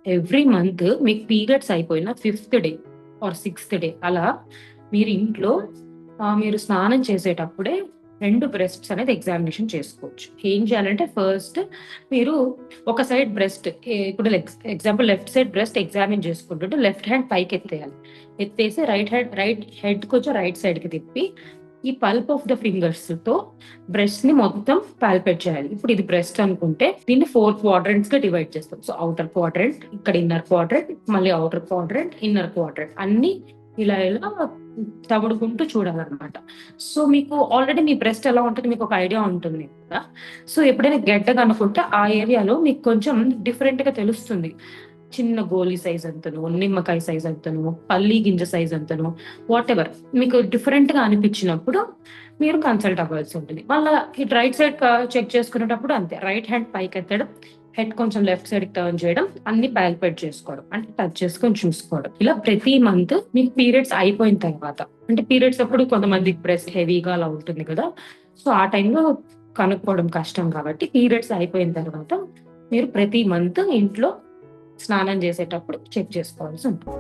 Every month మీకు periods అయిపోయిన 5th day or 6th day అలా మీరు ఇంట్లో మీరు స్నానం చేసేటప్పుడే 2 బ్రెస్ట్స్ అనేది ఎగ్జామినేషన్ చేసుకోవచ్చు. ఏం చేయాలంటే ఫస్ట్ మీరు ఒక సైడ్ బ్రెస్ట్ ఇప్పుడు example left side breast examine చేసుకుంటుంటే లెఫ్ట్ హ్యాండ్ పైకి ఎత్తేయాలి. ఎత్తేసి రైట్ హెడ్ కొంచెం రైట్ సైడ్ కి తిప్పి ఈ పల్ప్ ఆఫ్ ద ఫింగర్స్ తో బ్రెస్ట్ ని మొత్తం పాల్పేట్ చేయాలి. ఇప్పుడు ఇది బ్రెస్ట్ అనుకుంటే దీన్ని 4 క్వాడ్రంట్స్ గా డివైడ్ చేస్తాం. సో అవుటర్ క్వాడ్రంట్, ఇక్కడ ఇన్నర్ క్వాడ్రంట్, మళ్ళీ అవుటర్ క్వాడ్రంట్, ఇన్నర్ క్వాడ్రంట్ అన్ని ఇలా తగుడుకుంటూ చూడాలన్నమాట. సో మీకు ఆల్రెడీ మీ బ్రెస్ట్ ఎలా ఉంటుంది మీకు ఒక ఐడియా ఉంటుంది కదా. సో ఎప్పుడైనా గెడ్డ కనుకుంటే ఆ ఏరియాలో మీకు కొంచెం డిఫరెంట్ గా తెలుస్తుంది. చిన్న గోలీ సైజ్ అంతను, నిమ్మకాయ సైజ్ అంతను, పల్లి గింజ సైజ్ అంతను, వాట్ ఎవర్ మీకు డిఫరెంట్ గా అనిపించినప్పుడు మీరు కన్సల్ట్ అవ్వాల్సి ఉంటుంది. మళ్ళీ ఇటు రైట్ సైడ్ చెక్ చేసుకునేటప్పుడు అంతే, రైట్ హ్యాండ్ పైకి ఎత్తడం, హెడ్ కొంచెం లెఫ్ట్ సైడ్ టర్న్ చేయడం, అన్ని పాల్పేట్ చేసుకోవడం అంటే టచ్ చేసుకొని చూసుకోవడం. ఇలా ప్రతి మంత్ మీకు పీరియడ్స్ అయిపోయిన తర్వాత, అంటే పీరియడ్స్ అప్పుడు కొంతమంది బ్రెస్ట్ హెవీగా అలా ఉంటుంది కదా, సో ఆ టైంలో కనుక్కోవడం కష్టం కాబట్టి పీరియడ్స్ అయిపోయిన తర్వాత మీరు ప్రతి మంత్ ఇంట్లో స్నానం చేసేటప్పుడు చెక్ చేసుకోవాల్సి ఉంటుంది.